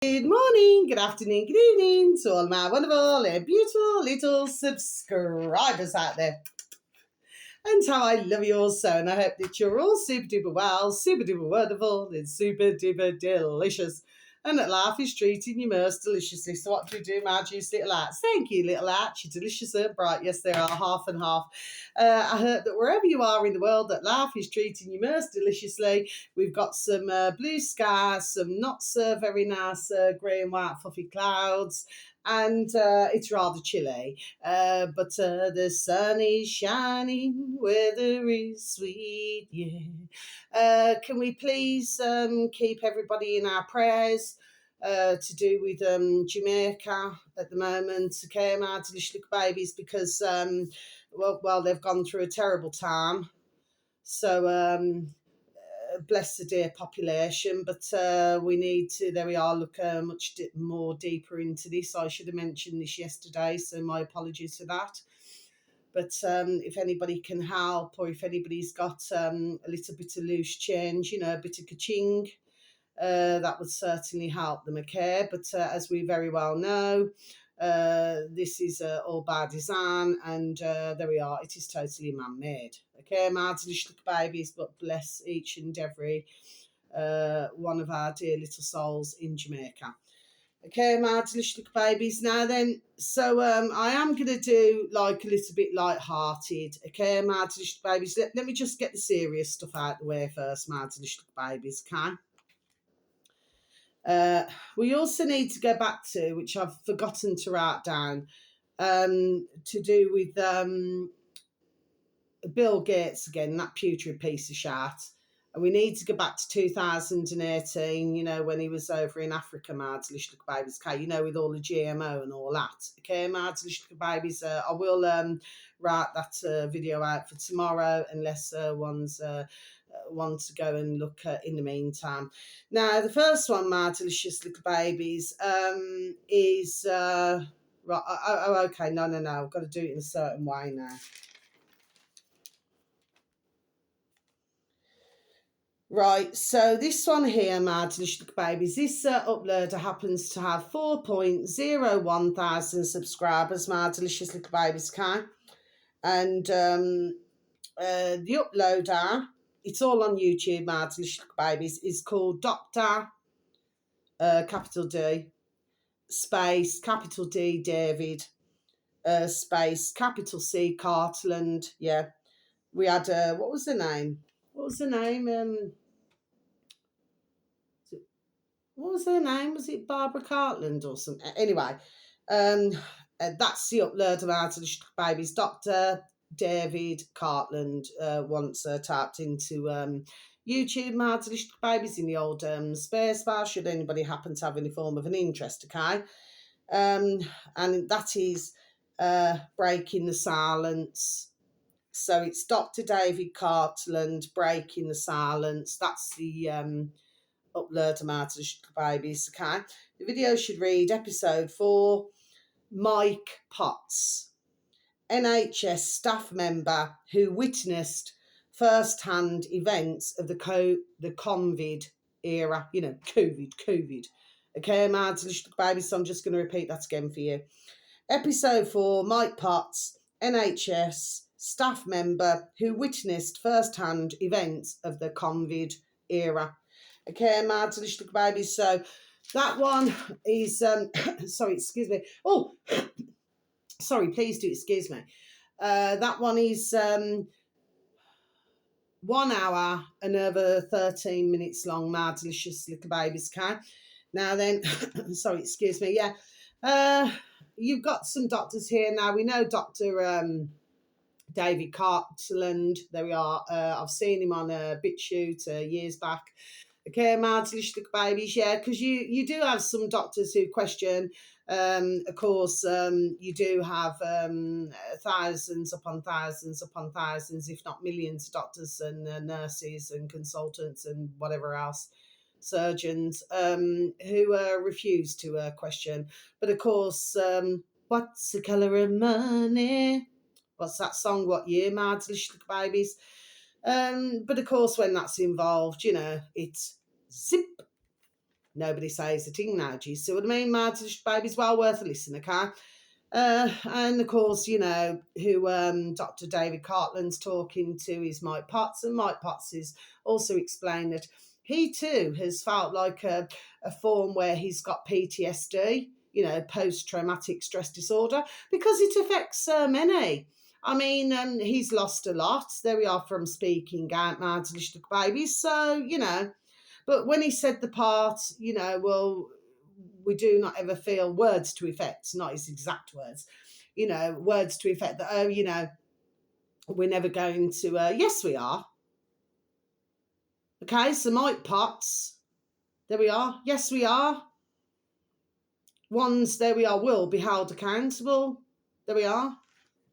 Good morning, good afternoon, good evening to all my wonderful and beautiful little subscribers out there. And how I love you all so, and I hope that you're all super duper well, super duper wonderful, and super duper delicious. And that life is treating you most deliciously. So what do we do, my juice little hearts? Thank you, little hearts. You're delicious and bright. Yes, they are half and half. I hope that wherever you are in the world, that life is treating you most deliciously. We've got some blue skies, some not so very nice grey and white fluffy clouds, and it's rather chilly. But the sun is shining, weather is sweet, yeah. Can we please keep everybody in our prayers to do with Jamaica at the moment, okay, my delicious little babies, because, well, they've gone through a terrible time. So, bless the dear population, but we need to, there we are, look much more deeper into this. I should have mentioned this yesterday, so my apologies for that. But if anybody can help, or if anybody's got a little bit of loose change, a bit of ka-ching, that would certainly help them, okay? But as we very well know, this is all by design, and there we are, it is totally man-made. Okay, my delicious little babies, but bless each and every one of our dear little souls in Jamaica. Okay, my delicious little babies. Now then, so I am going to do like a little bit light-hearted. Okay, my delicious babies. Let me just get the serious stuff out the way first, my delicious little babies, okay? We also need to go back to, which I've forgotten to write down, to do with Bill Gates again, that putrid piece of shit. And we need to go back to 2018, when he was over in Africa, my delicious little babies, okay, with all the GMO and all that. Okay, my delicious little babies, I will write that video out for tomorrow, unless one's want to go and look at in the meantime. Now, the first one, my delicious little babies, is... right, okay, no, I've got to do it in a certain way now. Right, so this one here, my delicious little babies, this uploader happens to have 4.01 thousand subscribers, my delicious little babies, okay? And the uploader, it's all on YouTube, my delicious little babies, is called Dr. Capital D, space, capital D, David, space, capital C, Cartland, yeah. We had, what was the name? What was her name? Was it Barbara Cartland or something? Anyway, that's the upload of our babies. Dr. David Cartland once tapped into YouTube, my delicious babies, in the old space bar, should anybody happen to have any form of an interest, okay? And that is Breaking the Silence. So it's Dr. David Cartland, Breaking the Silence. That's the upload amount of babies, okay? The video should read episode 4, Mike Potts, NHS staff member who witnessed first-hand events of the COVID era, COVID. Okay, my delicious babies, so I'm just going to repeat that again for you. Episode 4, Mike Potts, NHS staff member who witnessed first-hand events of the COVID era. Okay, my delicious little babies. So that one is, sorry, excuse me. Oh, sorry, please do excuse me. That one is 1 hour and over 13 minutes long, my delicious little babies, okay? Now then, sorry, excuse me, yeah. You've got some doctors here now. We know Dr. David Cartland. There we are. I've seen him on a BitChute years back. Okay, my delicious little babies, yeah, because you do have some doctors who question. Of course, you do have thousands upon thousands, if not millions, of doctors and nurses and consultants and whatever else, surgeons, who refuse to question. But of course, what's the colour of money? What's that song? What year, my delicious little babies? But of course, when that's involved, it's zip. Nobody says a teenager. So what I mean, my delicious baby's well worth a listen, okay? And of course, you know, who Dr. David Cartland's talking to is Mike Potts, and Mike Potts is also explained that he too has felt like a form where he's got PTSD, you know, post-traumatic stress disorder, because it affects so many. I mean, he's lost a lot. There we are from speaking out, my delicious babies. So, you know, but when he said the part, you know, well, we do not ever feel words to effect, not his exact words, you know, words to effect that, oh, you know, we're never going to, yes, we are. Okay, so Mike Potts, there we are. Yes, we are. Ones, there we are, will be held accountable. There we are.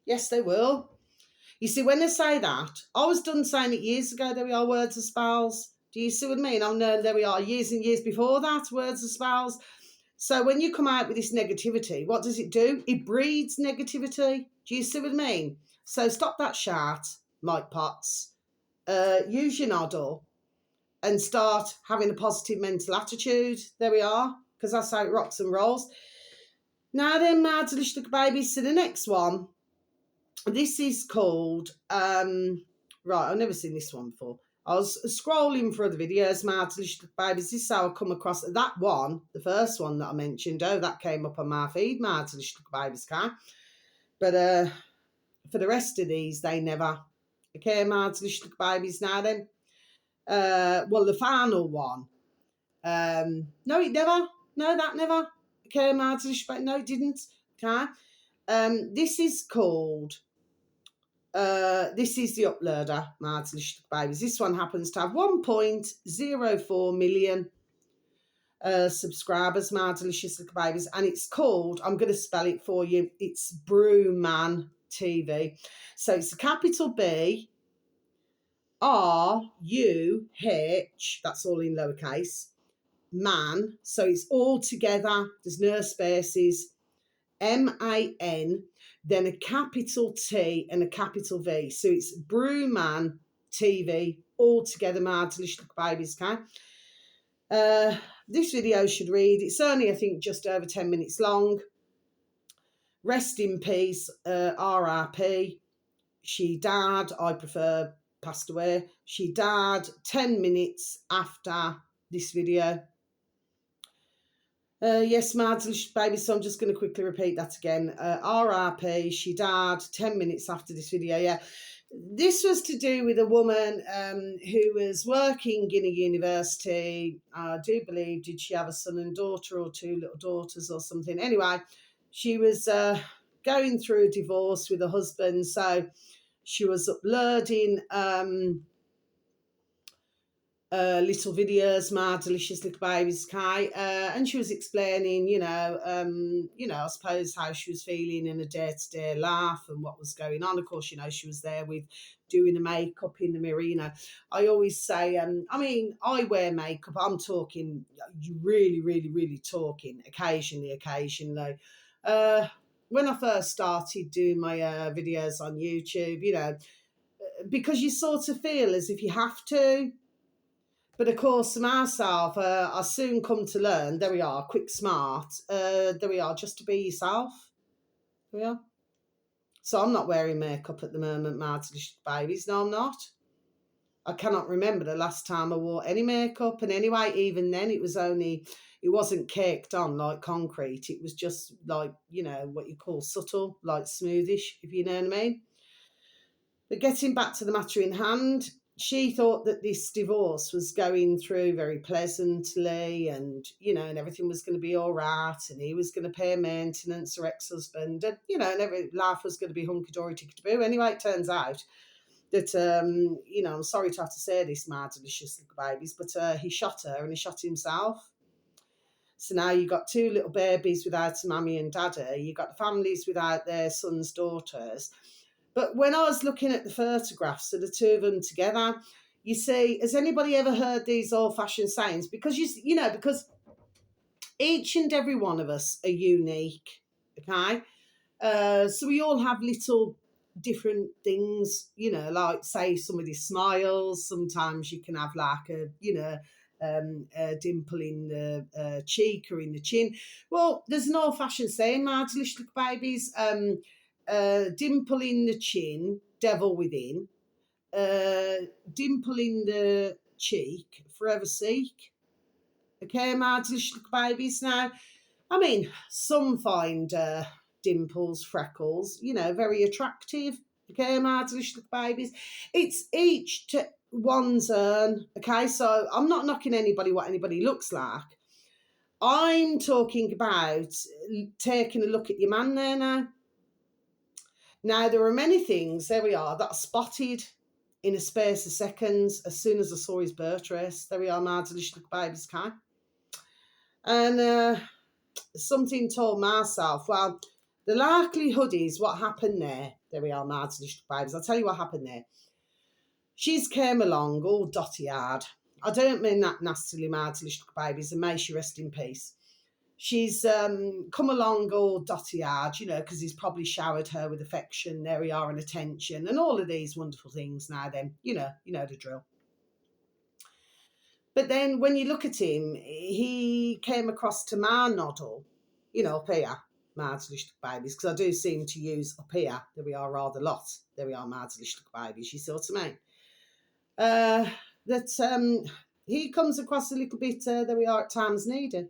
Yes, they will. You see, when they say that, I was done saying it years ago, there we are, words of spells. Do you see what I mean? I've known there we are years and years before that, words of spells. So when you come out with this negativity, what does it do? It breeds negativity. Do you see what I mean? So stop that shout, Mike Potts. Use your noddle and start having a positive mental attitude. There we are, because that's how it rocks and rolls. Now then, my delicious little babies, to the next one. This is called, right, I've never seen this one before. I was scrolling through the videos, my delicious little babies. This is how I come across that one, the first one that I mentioned. Oh, that came up on my feed, my delicious little babies can. But for the rest of these, they never. Okay, my delicious little babies now then. Well, the final one. No, it never. No, that never. Okay, my delicious babies. No, it didn't. Okay. This is called... this is the uploader, my delicious babies. This one happens to have 1.04 million subscribers, my delicious little babies, and it's called, I'm going to spell it for you, it's Brewman TV. So it's a capital B, R-U-H, that's all in lowercase, man, so it's all together, there's no spaces, M-A-N, then a capital T and a capital V. So it's Brewman TV, all together, my delicious little babies, okay? This video should read, it's only, I think, just over 10 minutes long. Rest in peace, RRP. She died, I prefer passed away. She died 10 minutes after this video. Yes, my delicious baby, so I'm just going to quickly repeat that again. RRP, she died 10 minutes after this video, yeah. This was to do with a woman who was working in a university. I do believe, did she have a son and daughter or two little daughters or something? Anyway, she was going through a divorce with her husband, so she was uploading... little videos, my delicious little babies, Kai, and she was explaining, you know, I suppose how she was feeling in a day-to-day life and what was going on. Of course, you know, she was there with doing the makeup in the mirror. You know, I always say, I mean, I wear makeup. I'm talking, you really, really, really talking occasionally. When I first started doing my videos on YouTube, you know, because you sort of feel as if you have to. But of course, myself, I soon come to learn, there we are, quick, smart, there we are, just to be yourself. There we are. So I'm not wearing makeup at the moment, my delicious babies. No, I'm not. I cannot remember the last time I wore any makeup. And anyway, even then, it wasn't caked on like concrete. It was just like, you know, what you call subtle, like smoothish, if you know what I mean. But getting back to the matter in hand, she thought that this divorce was going through very pleasantly and, you know, and everything was going to be all right and he was going to pay maintenance, her ex-husband, and, you know, and every life was going to be hunky-dory, tickety-boo. Anyway, it turns out that, you know, I'm sorry to have to say this, my delicious little babies, but he shot her and he shot himself. So now you've got two little babies without a mammy and daddy. You've got families without their sons, daughters. But when I was looking at the photographs of the two of them together, you see, has anybody ever heard these old-fashioned sayings? Because, you know, because each and every one of us are unique, okay? So we all have little different things, you know, like, say, somebody smiles. Sometimes you can have like a, you know, dimple in the cheek or in the chin. Well, there's an old-fashioned saying, my delicious little babies, dimple in the chin, devil within, dimple in the cheek, forever seek. Okay, my delicious little babies. Now, I mean, some find dimples, freckles, very attractive. Okay, my delicious little babies. It's each to one's own. Okay, so I'm not knocking anybody what anybody looks like. I'm talking about taking a look at your man there now. Now, there are many things, there we are, that are spotted in a space of seconds as soon as I saw his birth dress. There we are, my delicious little babies, okay? And something told myself, well, the likelihood is what happened there. There we are, my delicious little babies. I'll tell you what happened there. She's came along all dotty-eyed. I don't mean that nastily, my delicious little babies, and may she rest in peace. She's come along all dotty-eyed, because he's probably showered her with affection, there we are, and attention, and all of these wonderful things now then, you know the drill. But then when you look at him, he came across to my noddle, up here, my delicious babies, because I do seem to use up here, there we are, rather a lot. There we are, my delicious babies, you see what I mean? That he comes across a little bit, there we are, at times needed.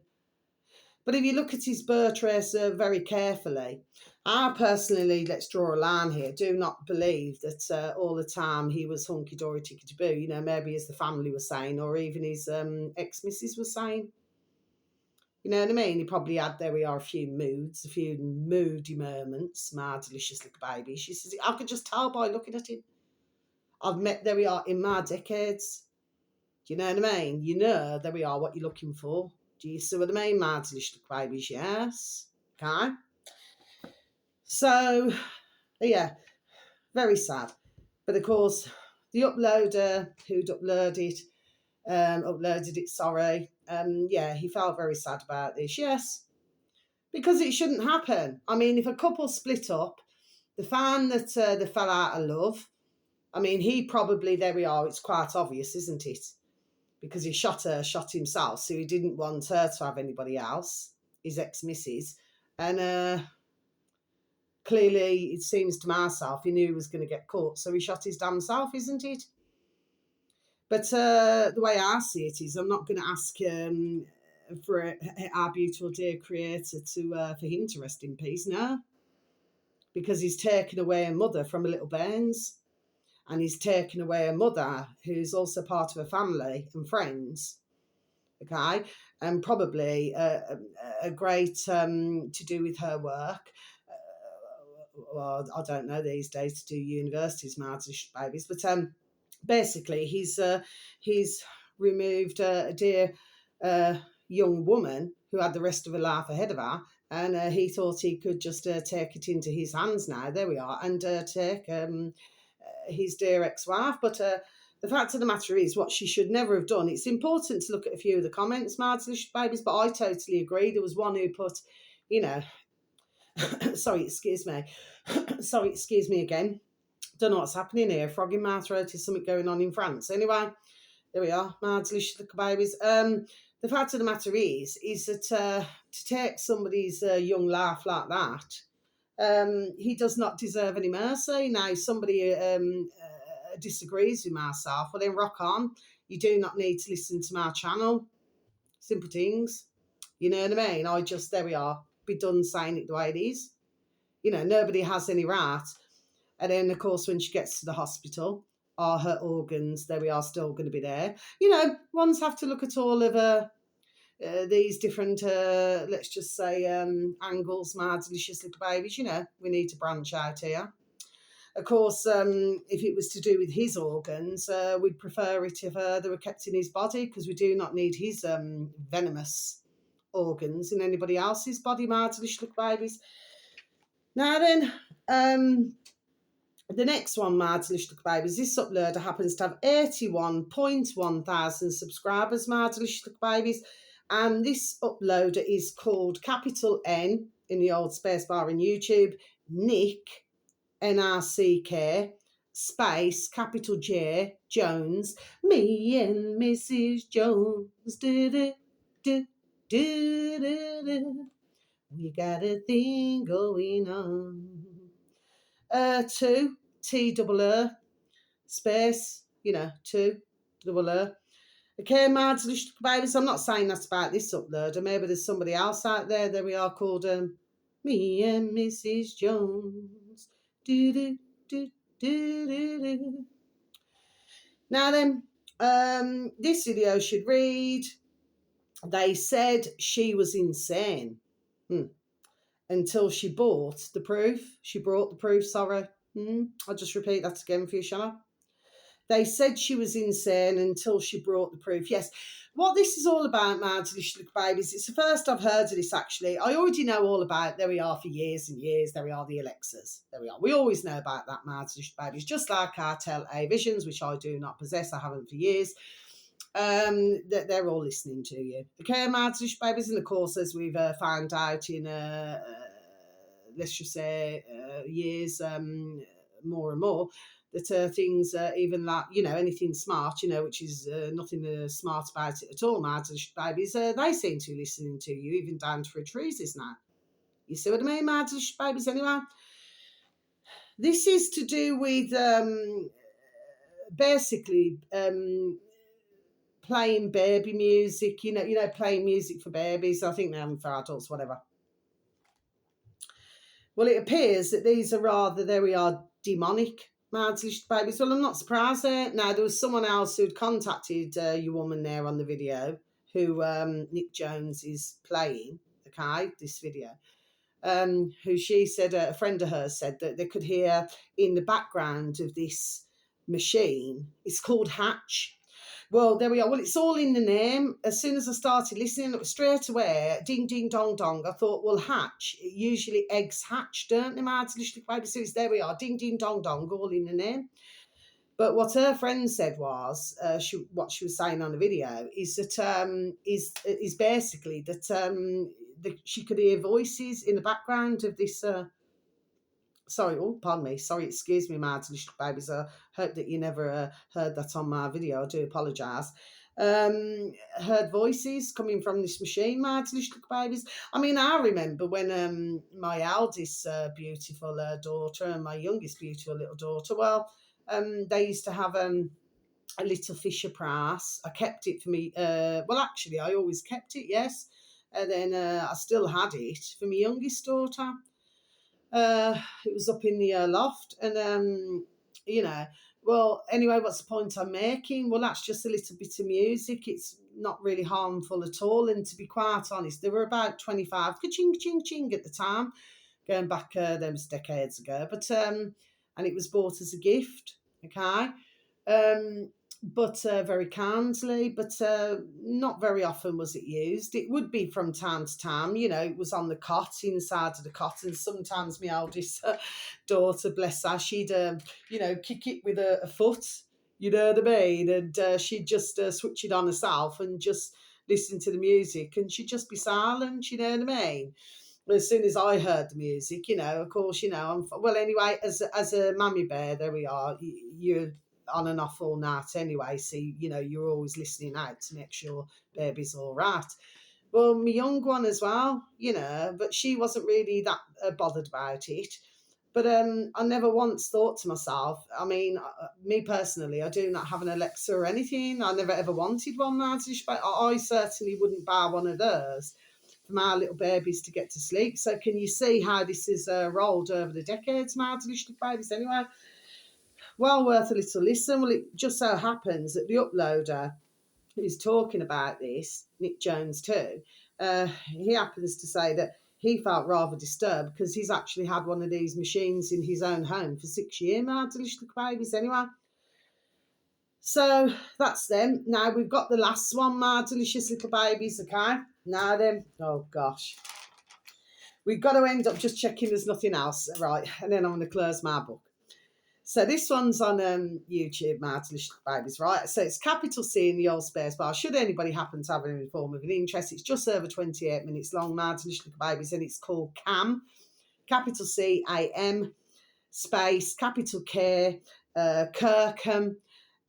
But if you look at his birth trace very carefully, I personally, let's draw a line here, do not believe that all the time he was hunky-dory, tickety-boo, maybe as the family was saying, or even his ex-missus was saying. You know what I mean? He probably had, there we are, a few moody moments, my delicious little baby. She says, I could just tell by looking at him. I've met, there we are, in my decades. Do you know what I mean? There we are, what you're looking for. Do you see what I mean, my delicious little babies? Yes. Okay. So, yeah, very sad. But of course, the uploader who'd uploaded it, he felt very sad about this, yes. Because it shouldn't happen. I mean, if a couple split up, the fan that they fell out of love, I mean, he probably, there we are, it's quite obvious, isn't it? Because he shot himself, so he didn't want her to have anybody else, his ex-missus. And clearly, it seems to myself, he knew he was going to get caught, so he shot his damn self, isn't it? But the way I see it is, I'm not going to ask for our beautiful dear creator for him to rest in peace, no. Because he's taken away a mother from a little bairns. And he's taken away a mother who's also part of a family and friends, okay, and probably a great to do with her work. Well, I don't know these days to do universities, my babies, but basically he's removed a dear young woman who had the rest of her life ahead of her, and he thought he could just take it into his hands now. There we are, and take his dear ex-wife. But the fact of the matter is, what she should never have done, it's important to look at a few of the comments, my delicious babies, but I totally agree. There was one who put, sorry, excuse me again, don't know what's happening here, frog in my throat, is something going on in France. Anyway, there we are, my delicious little babies. The fact of the matter is that to take somebody's young life like that, he does not deserve any mercy. Now, if somebody disagrees with myself, well then rock on. You do not need to listen to my channel. Simple things. You know what I mean? I just, there we are, be done saying it the way it is. Nobody has any right. And then, of course, when she gets to the hospital, are her organs, there we are, still going to be there. Ones have to look at all of these different, let's just say, angles, my delicious little babies. We need to branch out here. Of course, if it was to do with his organs, we'd prefer it if they were kept in his body, because we do not need his venomous organs in anybody else's body, my delicious little babies. Now then, the next one, my delicious little babies, this uploader happens to have 81.1 thousand subscribers, my delicious little babies. And this uploader is called capital N in the old spacebar in YouTube, Nick, N-R-C-K, space, capital J, Jones, me and Mrs. Jones, do, do, do, do, do, do. We got a thing going on. 2, T-double-R, space, 2, double-R. Okay, Mads, babies, I'm not saying that's about this uploader. Maybe there's somebody else out there. There we are, called Me and Mrs. Jones. Do, do, do, do, do, do. Now then, this video should read, they said she was insane. Until she bought the proof. She brought the proof, sorry. I'll just repeat that again for you, shall I? They said she was insane until she brought the proof. Yes, what this is all about, my delicious little babies, it's the first I've heard of this, actually. I already know all about it. There we are for years and years. There we are, the Alexas. There we are. We always know about that, my delicious babies, just like our Tell A Visions, which I do not possess. I haven't for years. They're all listening to you. Okay, my delicious babies, and of course, as we've found out in, let's just say, years, more and more, that things, even that, anything smart, which is nothing smart about it at all, my babies, they seem to be listening to you, even down to trees, isn't that? You see what I mean, my babies, anyway? This is to do with, basically, playing baby music, playing music for babies. I think they're for adults, whatever. Well, it appears that these are rather, there we are, demonic, my babies. Well, I'm not surprised there. Now, there was someone else who'd contacted your woman there on the video, who Nick Jones is playing, okay, this video, who she said, a friend of hers said that they could hear in the background of this machine, it's called Hatch. Well, there we are. Well, it's all in the name. As soon as I started listening, it was straight away, ding, ding, dong, dong. I thought, well, hatch, usually eggs hatch, don't they, my little baby? So there we are, ding, ding, dong, dong, all in the name. But what her friend said was, what she was saying on the video, is that is basically that she could hear voices in the background of this. Sorry, pardon me. Sorry, excuse me, my little babies. I hope that you never heard that on my video. I do apologise. Heard voices coming from this machine, my little babies. I mean, I remember when my eldest beautiful daughter and my youngest beautiful little daughter, well, they used to have a little Fisher Price. I kept it for me. Well, actually, I always kept it, yes. And then I still had it for my youngest daughter. It was up in the loft, and well, anyway, what's the point I'm making? Well, that's just a little bit of music. It's not really harmful at all, and to be quite honest, there were about 25 ka-ching, ching, ching at the time, going back those decades ago, but and it was bought as a gift, okay, but very kindly, but not very often was it used. It would be from time to time, it was on the cot, inside of the cot, and sometimes my eldest daughter, bless her, she'd, kick it with a foot, you know what I mean, and she'd just switch it on herself and just listen to the music, and she'd just be silent, you know what I mean. As soon as I heard the music, of course, well, anyway, as a mammy bear, there we are, you're on and off all night anyway, so you're always listening out to make sure baby's all right. Well, my young one as well, but she wasn't really that bothered about it. But I never once thought to myself, I mean, me personally, I do not have an Alexa or anything. I never ever wanted one, but I certainly wouldn't buy one of those for my little babies to get to sleep. So can you see how this has rolled over the decades, my little babies, anyway? Well worth a little listen. Well, it just so happens that the uploader who's talking about this, Nick Jones too, he happens to say that he felt rather disturbed because he's actually had one of these machines in his own home for 6 years, my delicious little babies, anyway. So that's them. Now we've got the last one, my delicious little babies, okay? Now then, oh gosh. We've got to end up just checking there's nothing else, right? And then I'm going to close my book. So this one's on YouTube, my delicious babies, right? So it's capital C in the old space bar. Should anybody happen to have any form of an interest, it's just over 28 minutes long, my delicious babies, and it's called CAM, capital C-A-M, space, capital K, Kirkham,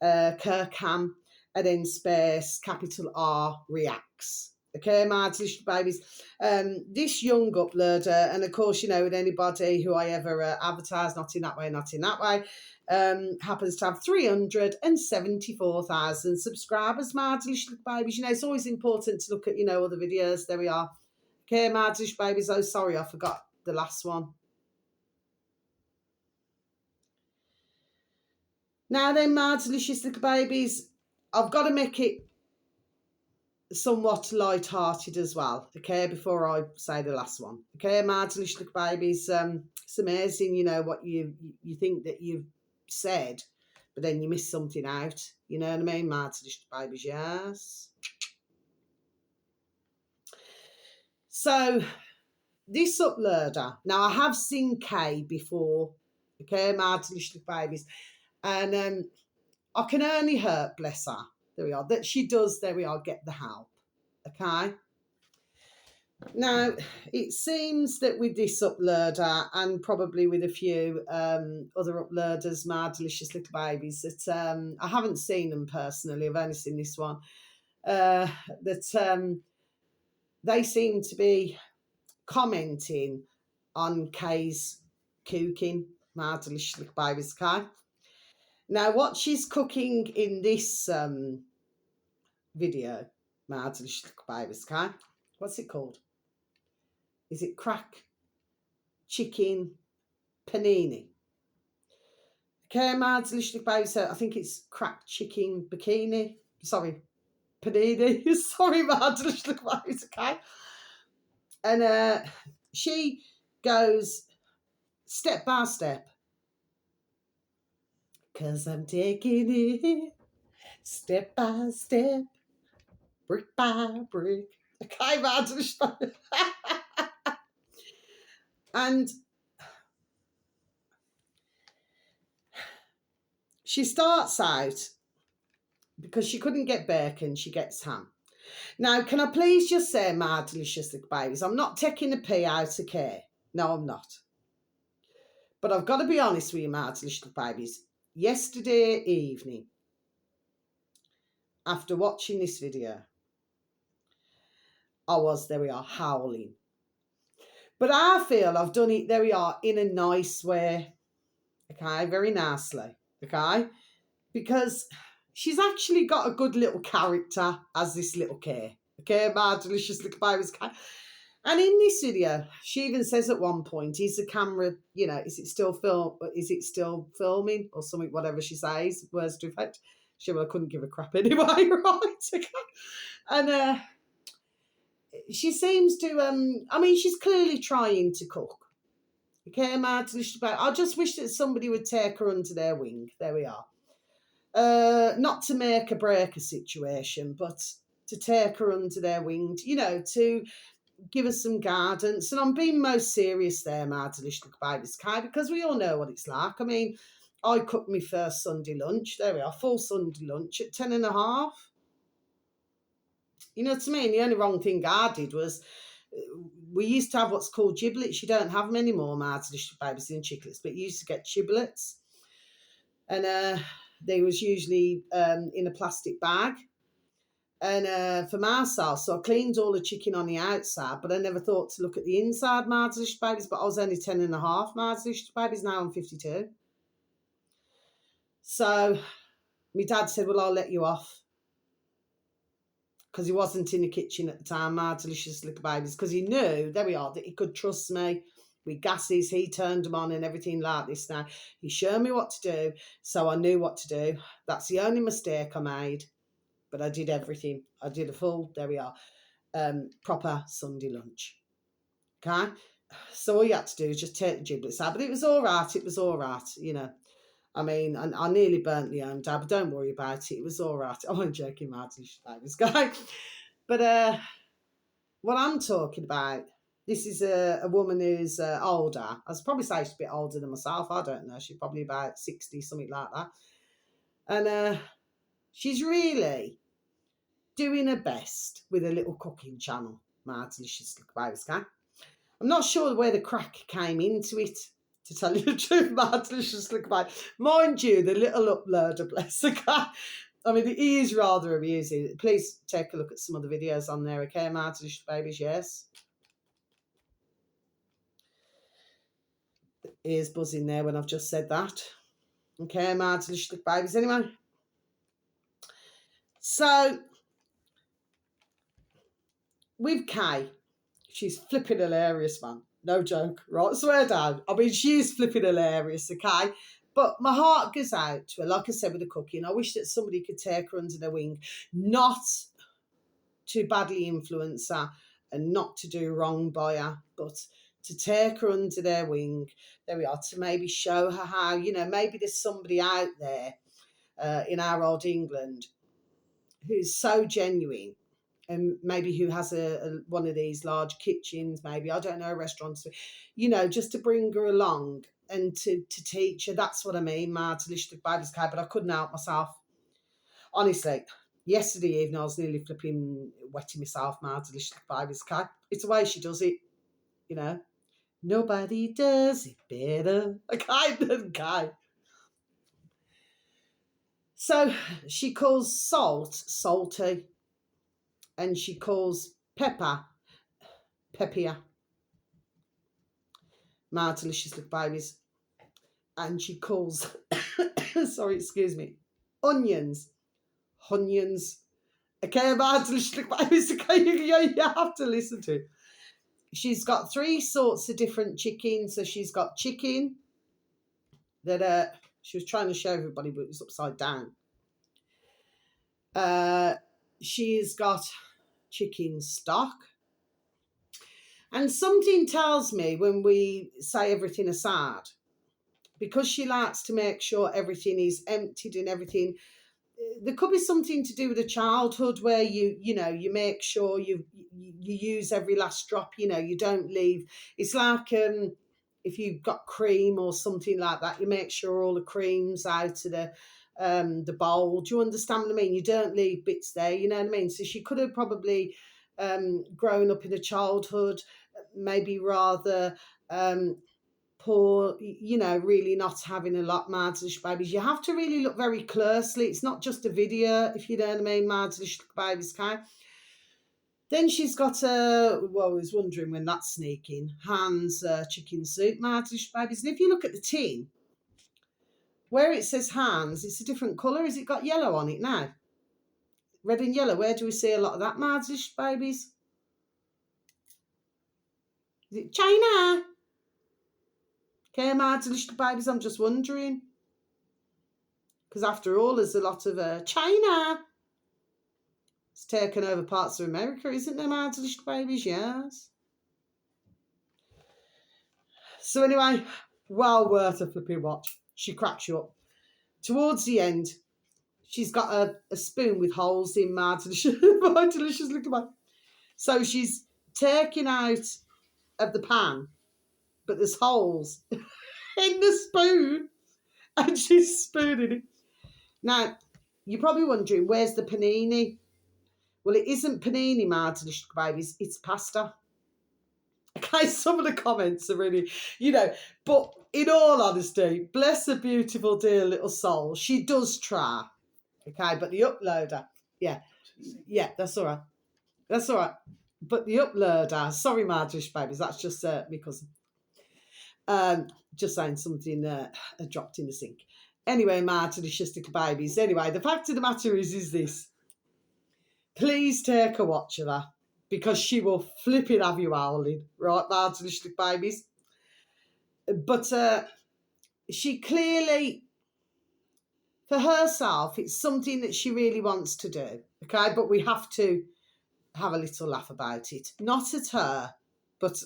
Kirkham, and then space, capital R, reacts. Okay, my delicious babies. This young uploader, and of course, you know, with anybody who I ever advertise, not in that way, happens to have 374,000 subscribers, my delicious babies. You know, it's always important to look at, you know, other videos. There we are. Okay, my delicious babies. Oh, sorry, I forgot the last one. Now then, my delicious little babies, I've got to make it somewhat light-hearted as well, okay, before I say the last one. Okay, my delicious little babies, it's amazing, you know, what you think that you've said, but then you miss something out, you know what I mean, my delicious babies, yes. So, this uploader, now I have seen Kay before, okay, my delicious little babies, and I can only hope, bless her, there we are, that she does, there we are, get the help. Okay. Now, it seems that with this uploader and probably with a few other uploaders, my delicious little babies, that I haven't seen them personally, I've only seen this one, that they seem to be commenting on Kay's cooking, my delicious little babies, okay? Now, what she's cooking in this video, my delicious little babies, okay? What's it called? Is it crack chicken panini? Okay, my delicious little babies, I think it's crack chicken bikini. Sorry, panini. Sorry, my delicious little babies, okay? And she goes step by step. 'Cause I'm taking it step by step, brick by brick. Okay, my delicious babies. And she starts out, because she couldn't get bacon, she gets ham. Now, can I please just say, my delicious little babies, I'm not taking the pee out of care. No, I'm not. But I've got to be honest with you, my delicious little babies. Yesterday evening, after watching this video, I was, there we are, howling. But I feel I've done it, there we are, in a nice way. Okay, very nicely. Okay? Because she's actually got a good little character as this little Kay. Okay, my delicious little babies. And in this video, she even says at one point, is the camera, you know, is it still filming or something, whatever she says, words to effect. She, well, I couldn't give a crap anyway, right? Okay. And she seems to, I mean, she's clearly trying to cook. Okay, my delicious babies. I just wish that somebody would take her under their wing. There we are. Not to make a break a situation, but to take her under their wing, you know, to give us some guidance. And I'm being most serious there, my delicious babies, Kai, because we all know what it's like. I mean, I cooked my first Sunday lunch. There we are, full Sunday lunch at 10:30. You know what I mean? The only wrong thing I did was, we used to have what's called giblets. You don't have them anymore, my delicious babies, and chiclets, but you used to get giblets. And they was usually in a plastic bag. And for myself, so I cleaned all the chicken on the outside, but I never thought to look at the inside, my delicious babies. But I was only 10:30, my delicious babies. Now I'm 52. So my dad said, well, I'll let you off. Because he wasn't in the kitchen at the time, my delicious little babies. Because he knew, there we are, that he could trust me. With gases, he turned them on and everything like this now. He showed me what to do, so I knew what to do. That's the only mistake I made. But I did everything. I did a full, there we are, proper Sunday lunch. Okay? So all you had to do is just take the giblets out. But it was all right, you know. I mean, I nearly burnt the own dad, but don't worry about it. It was all right. I'm joking, Martin, this guy. But what I'm talking about, this is a woman who's older. I was probably say she's a bit older than myself. I don't know. She's probably about 60, something like that. And she's really doing her best with a little cooking channel, my delicious little babies, okay? I'm not sure where the crack came into it, to tell you the truth, mad, delicious little baby. Mind you, the little uploader, bless the guy. I mean, he is rather amusing. Please take a look at some of the videos on there, okay, mad, delicious babies, yes. Ears buzzing there when I've just said that. Okay, mad, delicious little babies. Anyway. So, with Kay, she's flipping hilarious, man. No joke, right? Swear down. I mean, she's flipping hilarious, okay? But my heart goes out to her, like I said, with the cooking. I wish that somebody could take her under their wing, not to badly influence her and not to do wrong by her, but to take her under their wing. There we are, to maybe show her how, you know, maybe there's somebody out there in our old England who's so genuine, and maybe who has one of these large kitchens, maybe, I don't know, restaurants, you know, just to bring her along and to teach her. That's what I mean, mad, delicious babies, but I couldn't help myself. Honestly, yesterday evening I was nearly flipping wetting myself, mad, delicious babies, it's the way she does it, you know. Nobody does it better. Than Kai. So she calls salt salty, and she calls pepper peppier. My delicious little babies. And she calls, sorry, excuse me, onions. Okay, my delicious little babies. Okay, you have to listen to it. She's got 3 sorts of different chicken. So she's got chicken that she was trying to show everybody, but it was upside down. She's got chicken stock. And something tells me when we say everything aside, because she likes to make sure everything is emptied and everything, there could be something to do with a childhood where you know, you make sure you use every last drop, you know, you don't leave. It's like if you've got cream or something like that, you make sure all the cream's out of the bowl. Do you understand what I mean? You don't leave bits there, you know what I mean? So she could have probably grown up in a childhood maybe rather poor, you know, really not having a lot, mad-ish babies. You have to really look very closely. It's not just a video, if you know what I mean, mad-ish babies, okay? Then she's got well, I was wondering when that's sneaking, Hans chicken soup, mad-ish babies. And if you look at the tin, where it says Hans, it's a different colour. Has it got yellow on it now? Red and yellow. Where do we see a lot of that, mad-ish babies? Is it China? Okay, my delicious babies, I'm just wondering. Because after all, there's a lot of China. It's taken over parts of America, isn't there, my delicious babies? Yes. So anyway, well worth a flipping watch. She cracks you up. Towards the end, she's got a spoon with holes in, my delicious little baby. So she's taking out of the pan, but there's holes in the spoon, and she's spooning it. Now, you're probably wondering, where's the panini? Well, it isn't panini, my delicious babies, it's pasta. Okay, some of the comments are really, you know, but in all honesty, bless her beautiful, dear little soul, she does try. Okay, but the uploader, yeah, that's all right. That's all right. But the uploader, sorry, my delicious babies, that's just me cousin. Just saying something dropped in the sink. Anyway, my delicious little babies. Anyway, the fact of the matter is this. Please take a watch of her, because she will flipping have you howling, right, my delicious little babies. But she clearly, for herself, it's something that she really wants to do, okay? But we have to have a little laugh about it. Not at her, but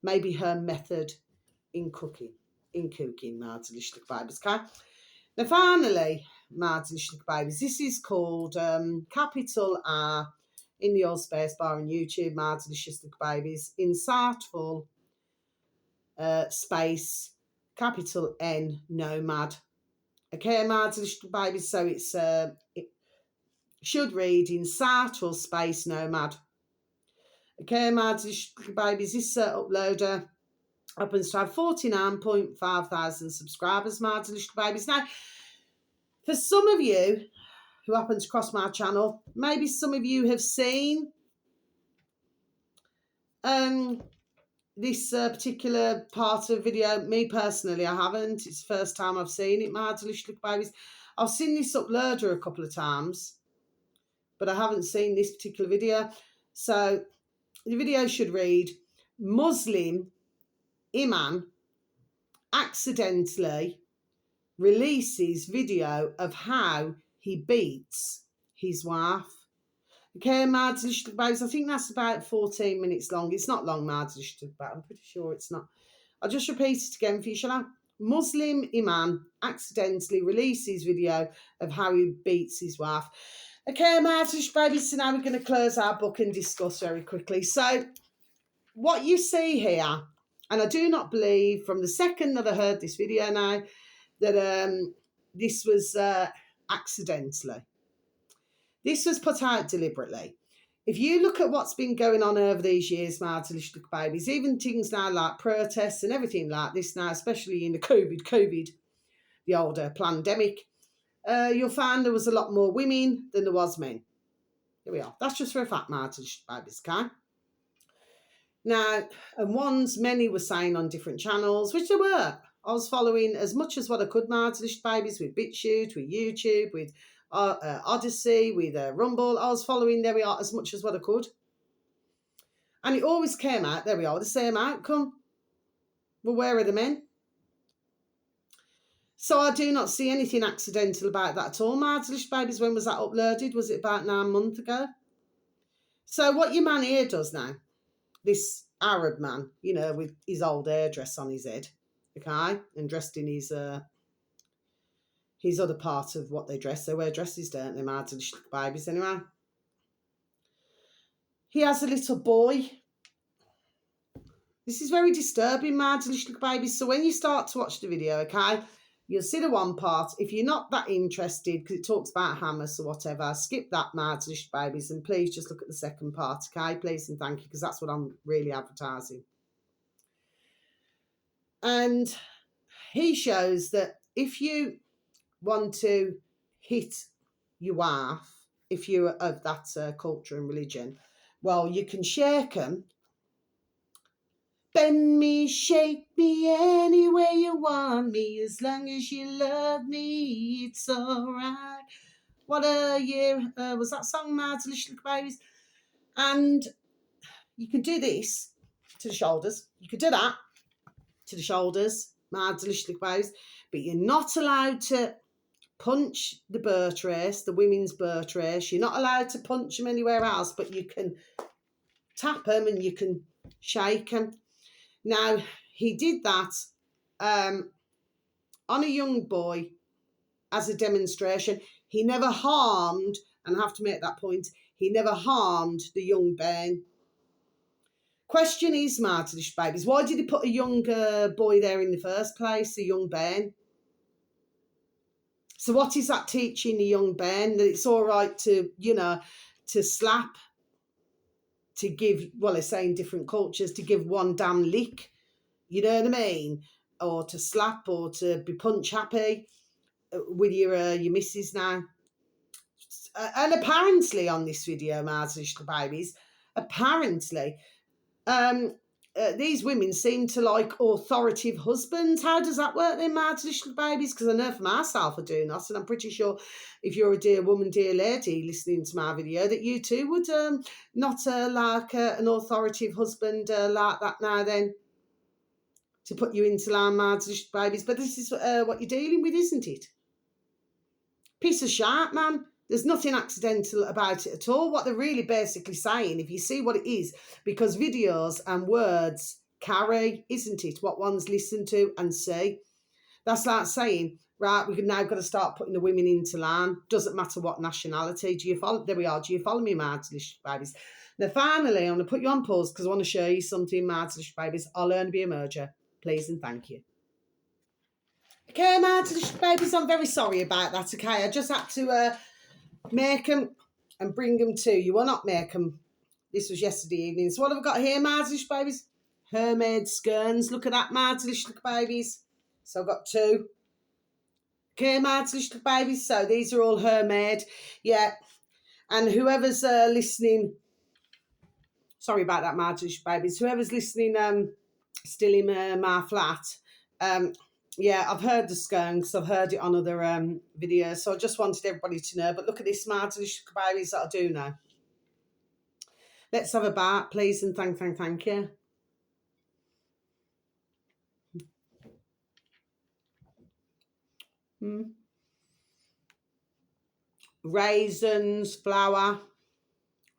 maybe her method in cooking, my delicious little babies, okay? Now, finally, my delicious little babies, this is called capital R in the old space bar on YouTube, my delicious little babies, insightful space, capital N, nomad. Okay, my delicious little babies, so it should read insightful space nomad. Okay, my delicious little babies, this uploader happens to have 49.5 thousand subscribers, my delicious babies. Now, for some of you who happen to cross my channel, maybe some of you have seen this particular part of video. Me personally, I haven't. It's the first time I've seen it, my delicious babies. I've seen this uploader a couple of times, but I haven't seen this particular video. So the video should read, Muslim Imam accidentally releases video of how he beats his wife. Okay, my delicious babies, I think that's about 14 minutes long. It's not long, my delicious babies, I'm pretty sure it's not. I'll just repeat it again for you, shall I? Muslim Imam accidentally releases video of how he beats his wife. Okay, my delicious babies, so now we're going to close our book and discuss very quickly. So, what you see here, and I do not believe from the second that I heard this video now that this was accidentally. This was put out deliberately. If you look at what's been going on over these years, my delicious babies, even things now like protests and everything like this now, especially in the COVID, the older pandemic, you'll find there was a lot more women than there was men. Here we are. That's just for a fact, my delicious babies, okay? Now, and many were saying on different channels, which they were. I was following as much as what I could, my delicious babies, with BitChute, with YouTube, with Odyssey, with Rumble. I was following, there we are, as much as what I could. And it always came out, there we are, the same outcome. Well, where are the men? So I do not see anything accidental about that at all, my delicious babies. When was that uploaded? Was it about 9 months ago? So what your man here does now, this Arab man, you know, with his old hairdress on his head, okay, and dressed in his other part of what they dress. They wear dresses, don't they, my delicious babies, anyway. He has a little boy. This is very disturbing, my delicious babies. So when you start to watch the video, okay, you'll see the one part. If you're not that interested, because it talks about Hamas or whatever, skip that, my delicious babies, and please just look at the second part, okay? Please and thank you, because that's what I'm really advertising. And he shows that if you want to hit your wife, if you're of that culture and religion, well, you can shake them. Bend me, shake me any way you want me, as long as you love me, it's all right. What a year was that song, my delicious babies? And you can do this to the shoulders. You could do that to the shoulders, my delicious babies, but you're not allowed to punch the birth race, the women's birth race. You're not allowed to punch them anywhere else, but you can tap them and you can shake them. Now, he did that on a young boy as a demonstration. He never harmed, and I have to make that point, he never harmed the young bairn. Question is, my delicious babies, why did he put a young boy there in the first place, a young bairn? So what is that teaching the young bairn? That it's all right to, you know, to slap, to give, well, they say in different cultures, to give one damn lick, you know what I mean? Or to slap, or to be punch happy with your missus now. And apparently on this video, my delicious babies, apparently these women seem to like authoritative husbands. How does that work then, my delicious babies? Because I know for myself I do not, and I'm pretty sure if you're a dear woman, dear lady, listening to my video, that you too would not like an authoritative husband like that now then, to put you into line, my delicious babies. But this is what you're dealing with, isn't it? Piece of shit, man. There's nothing accidental about it at all. What they're really basically saying, if you see what it is, because videos and words carry, isn't it? What one's listen to and see. That's like saying, right, we've now got to start putting the women into line. Doesn't matter what nationality. Do you follow? There we are. Do you follow me, my delicious babies? Now, finally, I'm going to put you on pause because I want to show you something, my delicious babies. I'll learn to be a merger. Please and thank you. Okay, my delicious babies, I'm very sorry about that, okay? I just had to make them and bring them to you. Well, not make them. This was yesterday evening. So what have I got here, my delicious babies? Hermaid skerns. Look at that, my delicious little babies. So I've got 2. Okay, my delicious little babies. So these are all Hermaid. Yeah. And whoever's listening, sorry about that, my delicious babies. Whoever's listening still in my flat, yeah, I've heard the skunks. I've heard it on other videos. So I just wanted everybody to know. But look at this, my delicious babies that I do know. Let's have a bite, please, and thank you. Raisins, flour,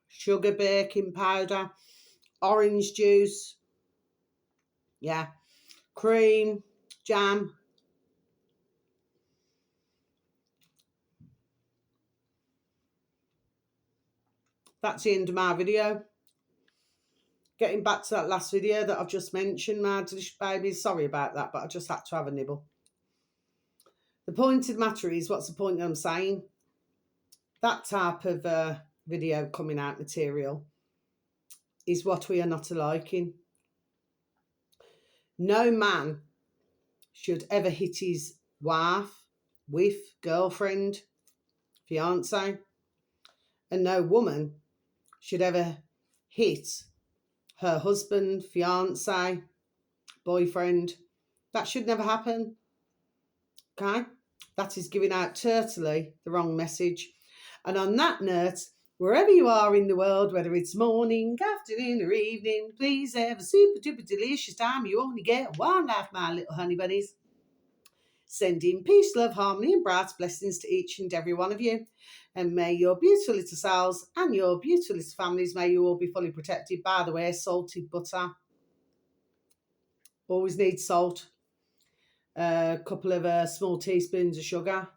sugar, baking powder, orange juice, yeah, cream, jam. That's the end of my video. Getting back to that last video that I've just mentioned, my delicious babies. Sorry about that, but I just had to have a nibble. The point of the matter is, what's the point that I'm saying? That type of video coming out material is what we are not liking. No man should ever hit his wife, girlfriend, fiance, and no woman should ever hit her husband, fiance, boyfriend. That should never happen. Okay? That is giving out totally the wrong message. And on that note, wherever you are in the world, whether it's morning, afternoon, or evening, please have a super duper delicious time. You only get one life, my little honey bunnies. Sending peace, love, harmony, and bright blessings to each and every one of you. And may your beautiful little selves and your beautiful little families, may you all be fully protected. By the way, salted butter. Always need salt. A couple of small teaspoons of sugar.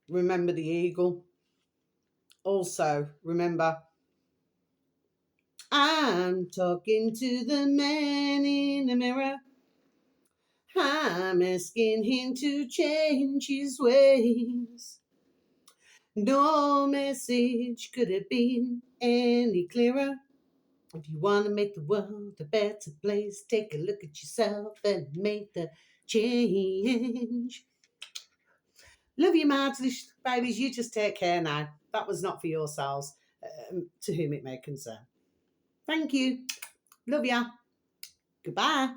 Remember the eagle. Also, remember, I'm talking to the man in the mirror. I'm asking him to change his ways. No message could have been any clearer. If you want to make the world a better place, take a look at yourself and make the change. Love you, my delicious babies. You just take care now. That was not for yourselves, to whom it may concern. Thank you. Love ya. Goodbye.